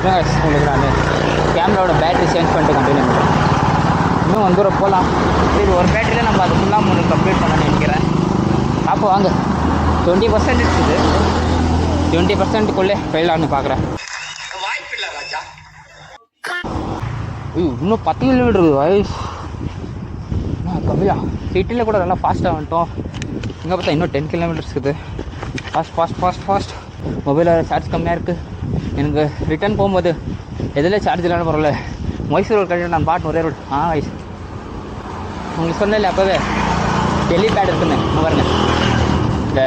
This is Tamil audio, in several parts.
உங்களுக்கு நான் கேமராவோட பேட்டரி சேஞ்ச் பண்ணிட்டு கண்டினியூ பண்ணுறேன். இன்னும் 1 தூரம் போகலாம். சரி, ஒரு பேட்டரியில் நம்ம அது ஃபுல்லாக உங்களுக்கு கம்ப்ளீட் பண்ண நினைக்கிறேன். அப்போ வாங்க, 20% இருக்குது, 20%க்குள்ளே ஃபெயிலான்னு பார்க்குறேன். இன்னும் 10 கிலோமீட்டர் இருக்குது வயசு கம்மியா. சிட்டியில் கூட நல்லா ஃபாஸ்ட்டாக வந்துட்டோம். இங்கே பார்த்தா இன்னும் 10 கிலோமீட்டர்ஸ் இருக்குது. ஃபாஸ்ட். மொபைலில் சார்ஜ் கம்மியாக இருக்குது. எனக்கு ரிட்டர்ன் போகும்போது எதில் சார்ஜ் இல்லைன்னு பரவாயில்ல. மைசூர் ரோடு கழிவு நான் பாட்டு ஒரே ரோடு. வயசு உங்களுக்கு சொன்னேன் அப்போவே ஹெலிபேட் இருக்குன்னு. பாருங்க, இந்த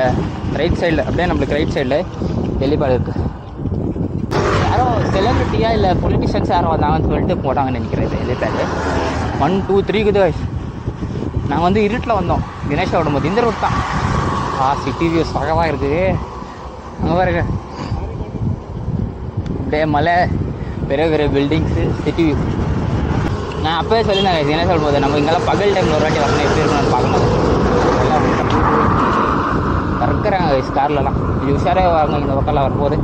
ரைட் சைடில் அப்படியே நம்மளுக்கு ரைட் சைடில் ஹெலிபேட் இருக்குது. யாரோ செலிபிரிட்டியாக இல்லை பொலிட்டிஷியன்ஸ் யாரோ வந்தாங்கன்னு சொல்லிட்டு போட்டாங்கன்னு நினைக்கிறேன். இது ஹெலிபேடு 1 2 3 இருக்குது வயசு. நாங்கள் வந்து இருட்டில் வந்தோம் தினேஷா விடும்போது. இந்த ரோட் தான். சிட்டி வியூ சகவாக இருக்குது. அங்கே பாருங்க, அப்படியே மலை, பெரிய பில்டிங்ஸு, சிட்டி வியூ. நான் அப்போயே சொல்லியிருந்தேன் தினேஷா விடும்போது நம்ம இங்கெல்லாம் பகல் டைமில் ஒரு வாட்டி வரணும், எப்படி இருக்கணும்னு பார்க்கணும். எல்லாம் கறக்குறாங்க கார்லலாம். இது உஷாராக வாங்க இந்த பக்கம்லாம் வரும்போது.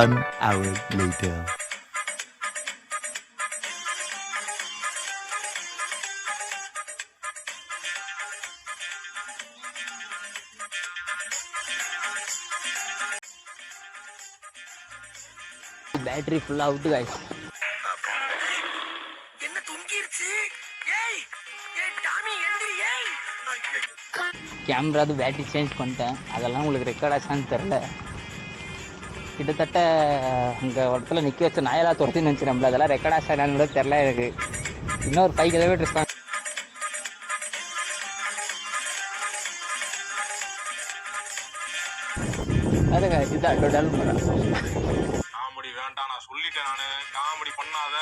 1 hour later. பேட்டரி ஃபுல்லாக அவுட்டு காய்ஸ். என்ன தூங்கிருச்சு? ஏய் ஏய் டாமி எந்திரி. ஏய் கேமராது பேட்டரி சேஞ்ச் பண்ணிட்டேன். அதெல்லாம் உங்களுக்கு ரெக்கார்ட் ஆச்சான்னு தெரில. கிட்டத்தட்ட அங்கே இடத்துல நிற்க வச்ச நாயெல்லாம் துரத்தி நினச்சி நம்மள. அதெல்லாம் ரெக்கார்ட் ஆச்சான்னு கூட தெரில எனக்கு. இன்னும் ஒரு 5 கிலோமீட்டர்ஸ் தான். அதுங்க இதுதான் டோட்டல் பண்ண. காமெடி வேண்டாம், நான் சொல்லிட்டேன். நானு காமெடி பண்ணாத.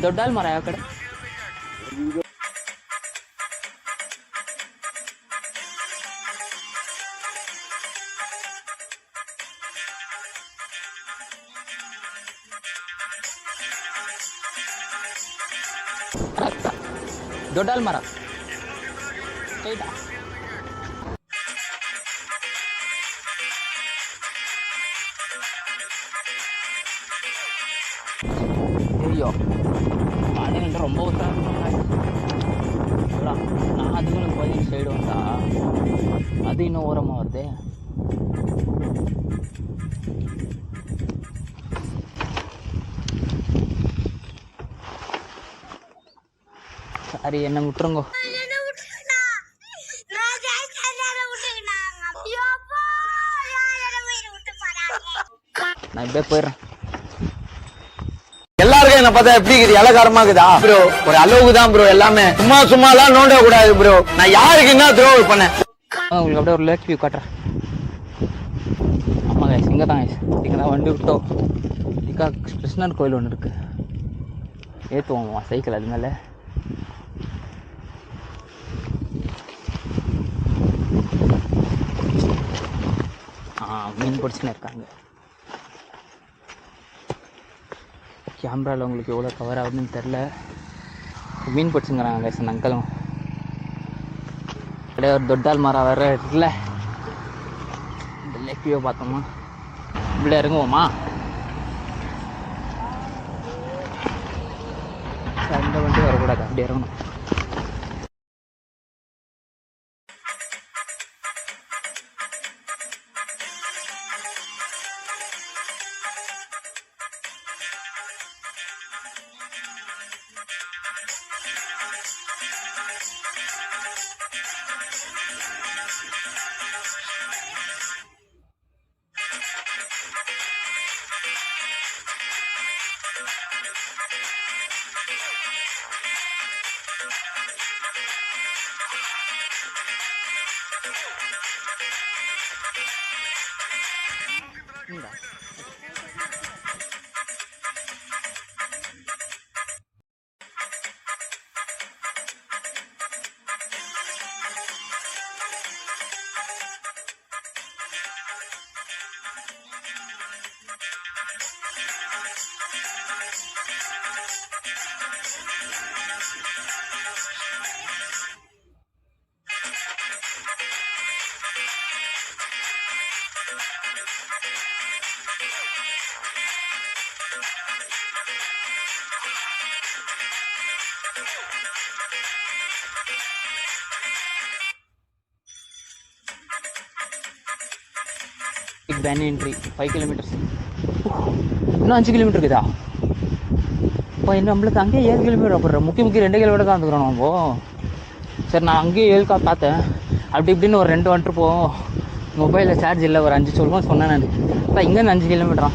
ದೊಡ್ಡ ಮರ ಯಾವ ಕಡೆ? ದೊಡ್ಡ ಮರ ஐயோ பாதைகள் ரொம்ப நான் அதுக்கு கோயில் சைடு வந்தா அது இன்னும் ஓரமாக வருது. சாரி, என்ன விட்டுருங்கோ. நான் இப்படியே போயிடுறேன். எல்லாருக்கும் என்ன பார்த்தா எப்படி இருக்குது? இலக்காரமா இருக்குதா ப்ரோ? ஒரு அளவுக்கு தான் ப்ரோ. எல்லாமே சும்மாலாம் நோண்ட கூடாது ப்ரோ. நான் யாருக்கு என்ன த்ரோ பண்ணேன்? உங்களுக்கு அப்படியே ஒரு லேக் வியூ காட்டுறேன். ஆமாங்க, இங்கே தான் இங்கே தான் வண்டி விட்டோம். இக்கா கிருஷ்ணர் கோயில் ஒன்று இருக்குது. ஏற்றுவோம் சைக்கிள் அது மேலே. மீன் பிடிச்சுன்னு இருக்காங்க. கேமராவில் உங்களுக்கு எவ்வளோ கவர் ஆகுதுன்னு தெரில. மீன் பிடிச்சுங்கிறாங்க சார் அங்கிளும். அப்படியே ஒரு தொட்டால் மரம் வேறு இருக்குல்ல. இந்த லேக் வியூ பார்த்தோமா இப்படி இறங்குவோமா? இந்த வண்டி வரக்கூடாது, அப்படி இறங்கணும். Banyan tree 5 kilometres. இன்னும் 5 கிலோமீட்டர் இருக்குதா? இப்போ இன்னும் நம்மளுக்கு அங்கேயே 7 கிலோமீட்டர் அப்புறம் முக்கிய 2 கிலோமீட்டர் தான் வந்துக்கிறோம் நம்ம. சரி நான் அங்கேயே 7 பார்த்தேன். அப்படி இப்படின்னு ஒரு 2 வந்துட்டு போவோம். மொபைலில் சார்ஜ் இல்லை, ஒரு 5 சொல்லுவோம் சொன்னேன் நான். இப்போ இங்கே 5 கிலோமீட்டரா?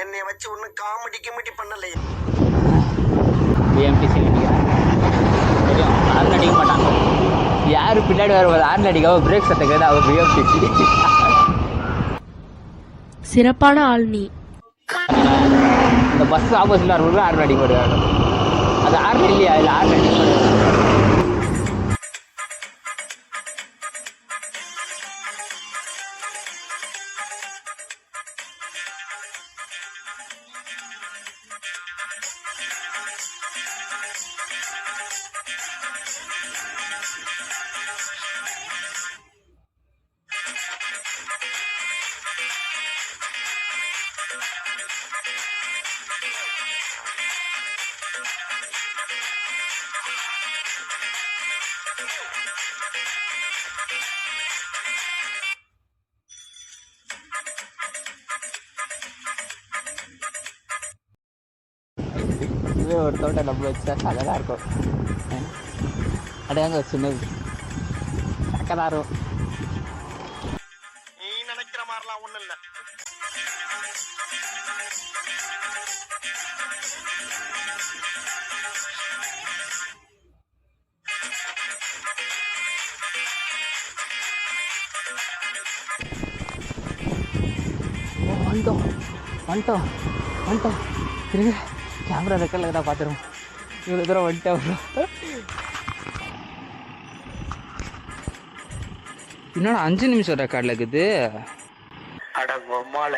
என்னை வச்சு ஒன்னும் காமெடி பண்ணலை. பிஎம்டிசி நினைக்கிறேன். தெரியும், ஹார்ன் அடிக்க மாட்டாங்க. யார் பின்னாடி வரும்போது ஹார்ன் அடிக்காம பிரேக் சட்டை கேட்டு அவர் பிஎம்டிசி. சிறப்பான ஆள் நீ. இந்த பஸ் ஆப்போசிட்ல வரும்போது ஹார்ன் அடிக்க முடியாது. அது ஹார்ன் இல்லையா? இல்லை ஹார்ன் அடிக்க முடியாது. ஒரு தோட்டம் நம்ம வச்சா அழகாக இருக்கும். அடையாங்க சின்னது சக்கதாக இருக்கும். நீ நினைக்கிற மாதிரிலாம் ஒண்ணும் இல்ல. வந்துட்டோம் திரும்ப கேமரா ரெக்கரில் தான் பார்த்துருவோம். இவ்வளோ தூரம் வந்துட்டோம். இன்னொன்று 5 நிமிஷம் ரெக்கார்டில் இருக்குது. அட பொம்மால.